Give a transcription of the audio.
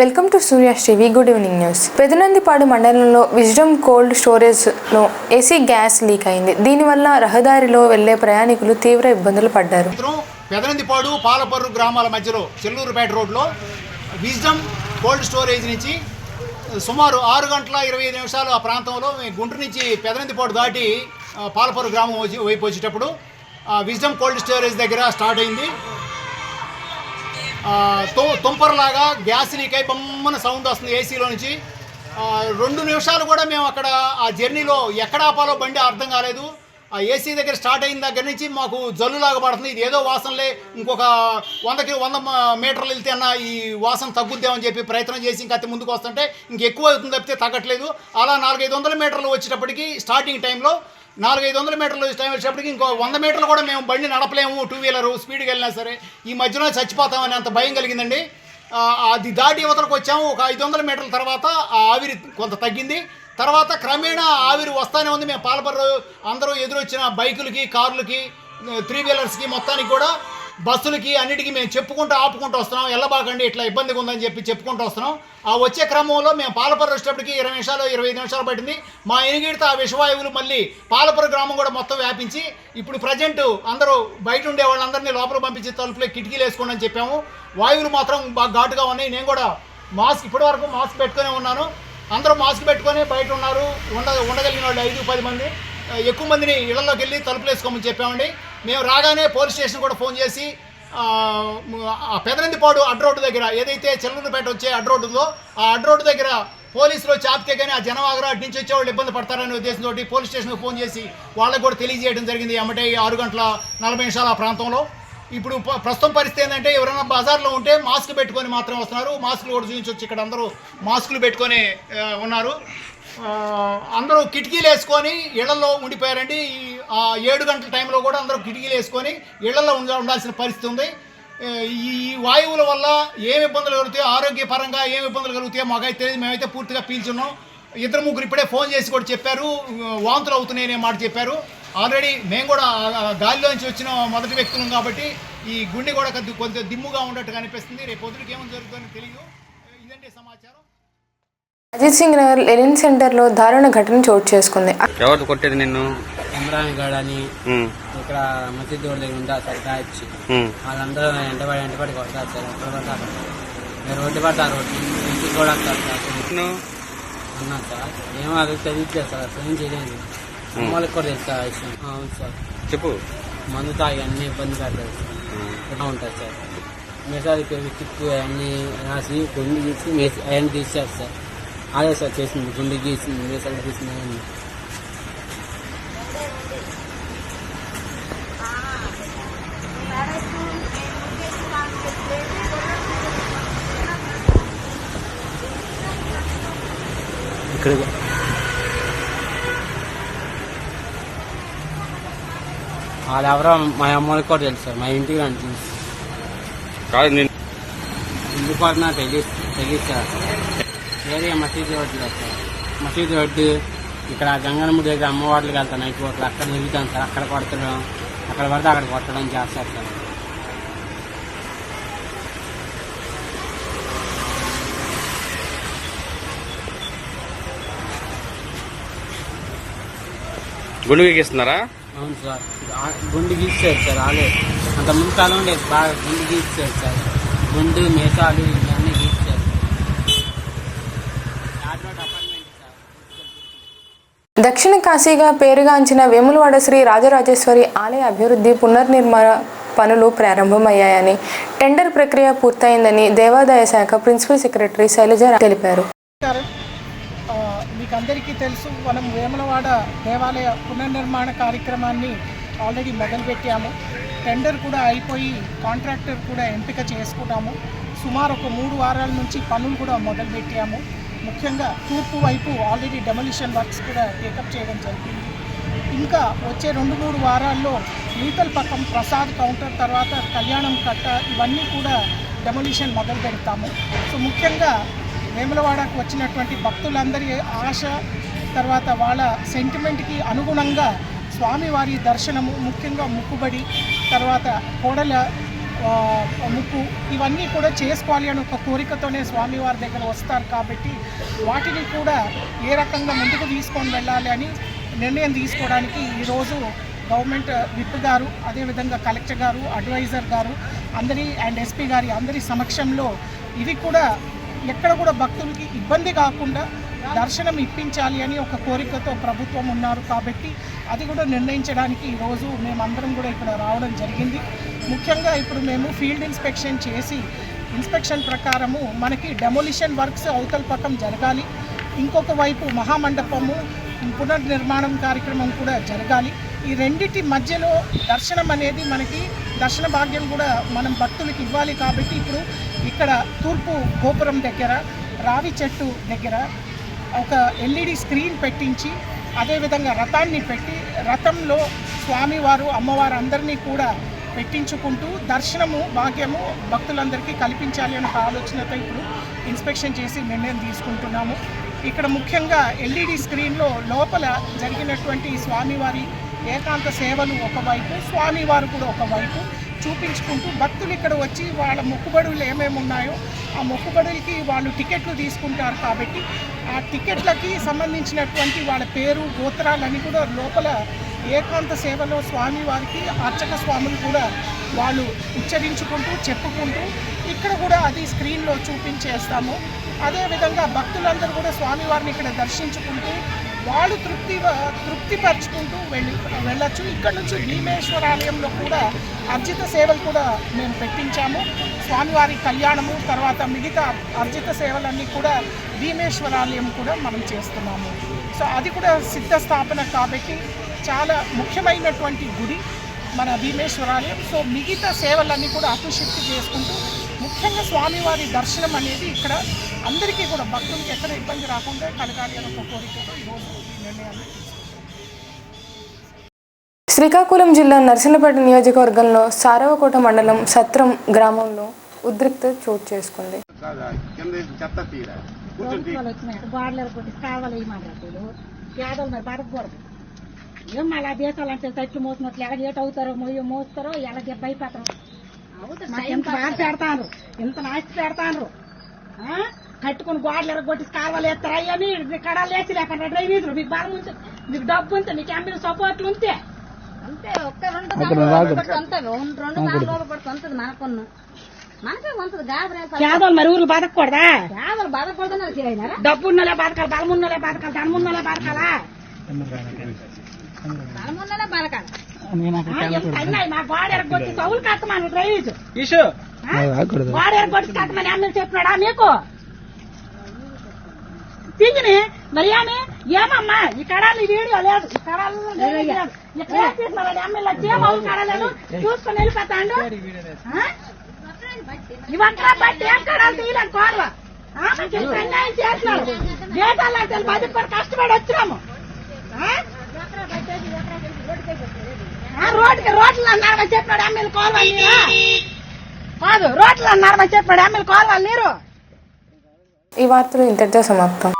Welcome to Surya's TV. Good evening news. Pedanandipadu మండలంలో wisdom cold స్టోరేజ్లో AC gas leak అయింది. దీనివల్ల రహదారిలో వెళ్లే ప్రయాణికులు తీవ్ర ఇబ్బందులు పడ్డారు. పెదనందిపాడు పాలపర్రు గ్రామాల మధ్యలో చెల్లూరుపేట రోడ్లో విజ్డమ్ కోల్డ్ స్టోరేజ్ నుంచి సుమారు 6 గంటల 25 నిమిషాలు ఆ ప్రాంతంలో గుంటూరు నుంచి పెదనందిపాడు దాటి పాలపర్రు గ్రామం వైపు వచ్చేటప్పుడు విజ్డమ్ కోల్డ్ స్టోరేజ్ దగ్గర స్టార్ట్ అయింది. తుంపరలాగా గ్యాస్ లీక్ అయి బొమ్మన సౌండ్ వస్తుంది ఏసీలో నుంచి. 2 నిమిషాలు కూడా మేము అక్కడ ఆ జర్నీలో ఎక్కడ ఆపాలో బండి అర్థం కాలేదు. ఆ ఏసీ దగ్గర స్టార్ట్ అయిన దగ్గర నుంచి మాకు జల్లులాగా పడుతుంది. ఇది ఏదో వాసనలే, ఇంకొక 100 మీటర్లు వెళ్తే అన్న ఈ వాసన తగ్గుద్దామని చెప్పి ప్రయత్నం చేసి ఇంకా అతి ముందుకు వస్తుంటే ఇంకెక్కువ అవుతుంది తప్పితే తగ్గట్లేదు. అలా 400-500 మీటర్లు వచ్చేటప్పటికి స్టార్టింగ్ టైంలో 400-500 మీటర్లు టైం వచ్చేటప్పటికి ఇంకో 100 మీటర్లు కూడా మేము బండి నడపలేము. 2 వీలరు స్పీడ్కి వెళ్ళినా సరే ఈ మధ్యలో చచ్చిపోతామని అంత భయం కలిగిందండి. అది దాటి యువతలకు వచ్చాము. ఒక 500 మీటర్ల తర్వాత ఆ ఆవిరి కొంత తగ్గింది. తర్వాత క్రమేణా ఆవిరి వస్తానే ఉంది. మేము పాలపర్రు అందరూ ఎదురొచ్చిన బైకులకి, కార్లకి, 3 వీలర్స్కి, మొత్తానికి కూడా బస్సులకి అన్నిటికీ మేము చెప్పుకుంటూ ఆపుకుంటూ వస్తున్నాం. ఎల్లబాకండి ఇట్లా ఇబ్బందిగా ఉందని చెప్పి చెప్పుకుంటూ వస్తున్నాం. ఆ వచ్చే క్రమంలో మేము పాలపర్రు వచ్చేటప్పటికి 20 నిమిషాలు 25 నిమిషాలు పట్టింది. మా ఎనిగిడితో ఆ విషవాయువులు మళ్ళీ పాలపర్రు గ్రామం కూడా మొత్తం వ్యాపించి ఇప్పుడు ప్రజెంట్ అందరూ బయట ఉండే వాళ్ళందరినీ లోపల పంపించి తలుపులే కిటికీలు వేసుకోండి అని చెప్పాము. వాయువులు మాత్రం బాగా ఘాటుగా ఉన్నాయి. నేను కూడా ఇప్పటివరకు మాస్క్ పెట్టుకునే ఉన్నాను. అందరూ మాస్క్ పెట్టుకొని బయట ఉన్నారు. ఉండగలిగిన వాళ్ళు 5-10 మంది. ఎక్కువ మందిని ఇళ్లలోకి వెళ్ళి తలుపులు వేసుకోమని చెప్పామండి. మేము రాగానే పోలీస్ స్టేషన్ కూడా ఫోన్ చేసి పెదనందిపాడు అడ్డ రోడ్డు దగ్గర ఏదైతే చెల్లూరుపేట వచ్చే అడ్డ రోడ్డు ఉందో ఆ అడ్డ రోడ్డు దగ్గర పోలీసులు చాపితే కానీ ఆ జనవాగరా అటు నుంచి వచ్చేవాళ్ళు ఇబ్బంది పడతారనే ఉద్దేశంతో పోలీస్ స్టేషన్కి ఫోన్ చేసి వాళ్ళకు కూడా తెలియజేయడం జరిగింది. ఎమ్మటే 6 గంటల 40 నిమిషాలు ఆ ప్రాంతంలో. ఇప్పుడు ప్రస్తుతం పరిస్థితి ఏంటంటే ఎవరైనా బజార్లో ఉంటే మాస్క్ పెట్టుకొని మాత్రం వస్తున్నారు. మాస్కులు కూడా చూపించవచ్చు. ఇక్కడ అందరూ మాస్కులు పెట్టుకొని ఉన్నారు. అందరూ కిటికీలు వేసుకొని ఇళ్లలో ఉండిపోయారండి. 7 గంటల టైంలో కూడా అందరూ కిటికీలు వేసుకొని ఇళ్లలో ఉండాల్సిన పరిస్థితి ఉంది. ఈ వాయువుల వల్ల ఏమి ఇబ్బందులు కలుగుతాయో, ఆరోగ్యపరంగా ఏమి ఇబ్బందులు కలుగుతాయో మాకైతే తెలియదు. మేమైతే పూర్తిగా పీల్చున్నాం. 2-3 ఇప్పుడే ఫోన్ చేసి కూడా చెప్పారు, వాంతులు అవుతున్నాయనే మాట చెప్పారు. ఆల్రెడీ మేము కూడా గాలిలో నుంచి వచ్చిన మొదటి వ్యక్తులం కాబట్టి ఈ గుండె కూడా కొంచెం దిమ్ముగా ఉన్నట్టు కనిపిస్తుంది. రేపు పొద్దుడికి ఏమని జరుగుతుందో తెలియదు. ఇదంటే సమాచారం. అజిత్ సింగ్ నగర్ లెనిన్ సెంటర్లో దారుణ ఘటన చోటు చేసుకుంది. ఎవరు కొట్టేది నిన్ను? ఇమ్రాన్ గడ్ అని ఇక్కడ మసీద్ రోడ్ దగ్గర ఉంటారు సార్. కాయచ్చి వాళ్ళందరూ ఎంటబడి కొడతారు సార్. ఎక్కడ పడతారు మీరు రోడ్డు పడతారు. ఇంటికి కూడా వస్తారు సార్. ఉన్నారు సార్. ఏమో అది చదివించారు సార్. అసలు ఏం చేయలేదు. అమ్మలకు కూడా తెలుసు సార్ విషయం. అవును సార్. చెప్పు. మందు తాగి అన్ని ఇబ్బంది పెడతారు సార్. ఉంటుంది సార్. మెసాజ్ టిక్కు అవన్నీ రాసి గుండె గీసి అవన్నీ తీసేస్తారు సార్. అదే సార్ చేసింది. గుండె గీసింది, మెసాజ్ తీసింది అవన్నీ. ఇక్కడ వాళ్ళు ఎవరో మా అమ్మకి కూడా తెలుసు సార్. మా ఇంటికి అని తెలుసు కాదు. నేను ఇంటికి పడినా తెగిస్తారు సార్. వేరే మసీదు రోడ్డు సార్. మసీదు రోడ్డు ఇక్కడ గంగనముడి దగ్గర అమ్మవార్లకి వెళ్తాను. నైట్ పూటలు అక్కడ నిలుగుతాను సార్. అక్కడ కొడతాం, అక్కడ పడితే అక్కడ కొట్టడం చేస్తారు సార్. గుండు గీస్తున్నారా? అవును సార్. గుండు గీస్తారు సార్. వాళ్ళే అంత ముందు కాలం లేదు. బాగా గుండు గీస్తారు సార్. గుండు మేసాలు ఇవన్నీ గీస్తారు. దక్షిణ కాశీగా పేరుగాంచిన వేములవాడ శ్రీ రాజరాజేశ్వరి ఆలయ అభివృద్ధి పునర్నిర్మాణ పనులు ప్రారంభమయ్యాయని, టెండర్ ప్రక్రియ పూర్తయిందని దేవాదాయ శాఖ ప్రిన్సిపల్ సెక్రటరీ శైలజ తెలిపారు. మీకు అందరికీ తెలుసు, మనం వేములవాడ దేవాలయ పునర్నిర్మాణ కార్యక్రమాన్ని ఆల్రెడీ మొదలుపెట్టాము. టెండర్ కూడా అయిపోయి కాంట్రాక్టర్ కూడా ఎంపిక చేసుకున్నాము. సుమారు ఒక 3 వారాల నుంచి పనులు కూడా మొదలుపెట్టాము. ముఖ్యంగా తూర్పు వైపు ఆల్రెడీ డెమోలిషన్ వర్క్స్ కూడా టేకప్ చేయడం జరిగింది. ఇంకా వచ్చే 2-3 వారాల్లో నూతల్ పక్కం ప్రసాద్ కౌంటర్, తర్వాత కళ్యాణం కట్ట, ఇవన్నీ కూడా డెమోలిషన్ మొదలు పెడతాము. సో ముఖ్యంగా వేములవాడకు వచ్చినటువంటి భక్తులందరి ఆశ, తర్వాత వాళ్ళ సెంటిమెంట్కి అనుగుణంగా స్వామివారి దర్శనము, ముఖ్యంగా ముక్కుబడి, తర్వాత కోడల ముక్కు ఇవన్నీ కూడా చేసుకోవాలి అని ఒక కోరికతోనే స్వామివారి దగ్గర వస్తారు కాబట్టి వాటిని కూడా ఏ రకంగా ముందుకు తీసుకొని వెళ్ళాలి అని నిర్ణయం తీసుకోవడానికి ఈరోజు గవర్నమెంట్ విప్ గారు, అదేవిధంగా కలెక్టర్ గారు, అడ్వైజర్ గారు అందరి అండ్ ఎస్పీ గారి అందరి సమక్షంలో ఇది కూడా ఎక్కడ కూడా భక్తులకి ఇబ్బంది కాకుండా దర్శనం ఇప్పించాలి అని ఒక కోరికతో ప్రభుత్వం ఉన్నారు కాబట్టి అది కూడా నిర్ణయించడానికి ఈరోజు మేమందరం కూడా ఇక్కడ రావడం జరిగింది. ముఖ్యంగా ఇప్పుడు మేము ఫీల్డ్ ఇన్స్పెక్షన్ చేసి ఇన్స్పెక్షన్ ప్రకారము మనకి డెమోలిషన్ వర్క్స్ అవతల పక్కం జరగాలి, ఇంకొక వైపు మహామండపము పునర్నిర్మాణం కార్యక్రమం కూడా జరగాలి. ఈ రెండిటి మధ్యలో దర్శనం అనేది మనకి దర్శన భాగ్యం కూడా మనం భక్తులకు ఇవ్వాలి కాబట్టి ఇప్పుడు ఇక్కడ తూర్పు గోపురం దగ్గర రావి చెట్టు దగ్గర ఒక ఎల్ఈడి స్క్రీన్ పెట్టించి అదేవిధంగా రథాన్ని పెట్టి రథంలో స్వామివారు అమ్మవారు అందరినీ కూడా పెట్టించుకుంటూ దర్శనము భాగ్యము భక్తులందరికీ కల్పించాలి అనే ఆలోచనతో ఇప్పుడు ఇన్స్పెక్షన్ చేసి నిర్ణయం తీసుకుంటున్నాము. ఇక్కడ ముఖ్యంగా ఎల్ఈడి స్క్రీన్లో లోపల జరిగినటువంటి స్వామివారి ఏకాంత సేవలు ఒకవైపు, స్వామివారు కూడా ఒకవైపు చూపించుకుంటూ భక్తులు ఇక్కడ వచ్చి వాళ్ళ మొక్కుబడులు ఏమేమి ఉన్నాయో ఆ మొక్కుబడులకి వాళ్ళు టికెట్లు తీసుకుంటారు కాబట్టి ఆ టికెట్లకి సంబంధించినటువంటి వాళ్ళ పేరు గోత్రాలన్నీ కూడా లోపల ఏకాంత సేవలో స్వామివారికి అర్చక స్వాములు కూడా వాళ్ళు ఉచ్చరించుకుంటూ చెప్పుకుంటూ ఇక్కడ కూడా అది స్క్రీన్లో చూపించేస్తాము. అదేవిధంగా భక్తులందరూ కూడా స్వామివారిని ఇక్కడ దర్శించుకుంటూ వాళ్ళు తృప్తిపరచుకుంటూ వెళ్ళచ్చు. ఇక్కడ నుంచి భీమేశ్వరాలయంలో కూడా అర్జిత సేవలు కూడా మేము పెట్టించాము. స్వామివారి కళ్యాణము తర్వాత మిగతా అర్జిత సేవలన్నీ కూడా భీమేశ్వరాలయం కూడా మనం చేస్తున్నాము. సో అది కూడా సిద్ధ స్థాపన కాబట్టి చాలా ముఖ్యమైనటువంటి గుడి మన భీమేశ్వరాలయం. సో మిగతా సేవలన్నీ కూడా అటు షిఫ్ట్ చేసుకుంటూ ముఖ్యంగా స్వామివారి దర్శనం అనేది ఇక్కడ అందరికీ కూడా భక్తులకి ఎక్కడ ఇబ్బంది రాకుండా కలగాలి అని ఒక కోరికతో ఈరోజు ఈ నిర్ణయాన్ని శ్రీకాకుళం జిల్లా నర్సన్నపేట నియోజకవర్గంలో సారవకోట మండలం సత్రం గ్రామంలో ఉద్రిక్తత చోటు చేసుకుంది. ఏం మళ్ళీ దేశాలంటే తట్లు మోసినట్లు ఎలా ఏట అవుతారో మోస్తారో ఎలా భయపడతారు. ఎంత బాగా పెడతాను, ఇంత నాస్తి పెడతాను, కట్టుకుని గోడలు ఎరగొట్టి కాలువలు ఎత్తారు. అయ్యని కడాలు వేసి లేకుండా డ్రైనేజీలు మీకు బాగా ఉంటే మీకు డబ్బు ఉంటే మీకు ఎంపీ సపోర్ట్లు ఉంటే అంతే. ఒక్క 2-4 రోజులు పడుతుంది మనకున్న మనకే ఉంటుంది. పేదలు మరి ఊర్లు బతకూడదా? పేదలు బతకూడదని డబ్బు ఉన్నలే బతకాలి, బలం ఉన్నలే బతకాలి, ధనం ఉన్నలే బతకాలా? బలమున్నలే బతకాలి. మా గోడ ఎరగొట్టి సౌలు కట్టమని డ్రైనేజ్ గోడ ఎరగొట్టి కట్టమని ఎమ్మెల్యే చెప్పినాడా మీకు? తింగిని మరి ఏమమ్మా ఈ కడాలు ఈ వీడియో లేదు, ఈ కడాలు ఎమ్మెల్యే చేమౌలు కడలేదు చూసుకుని వెళ్ళిపోతాడు. ఇవంతా బట్టి ఏం కడాలు తీయలేదు కోరవ అన్యాయం చేసినారు. దేశాలంటే బతుకు కూడా కష్టపడి వచ్చినాము. రోడ్లు అన్నారని చెప్పాడు ఎమ్మెల్యే కోరవాలి నీరు కాదు, రోడ్లు అన్నారని చెప్పాడు ఎమ్మెల్యే కోరవాలి నీరు. ఈ వార్తలు ఇంతటితో సమాప్తం.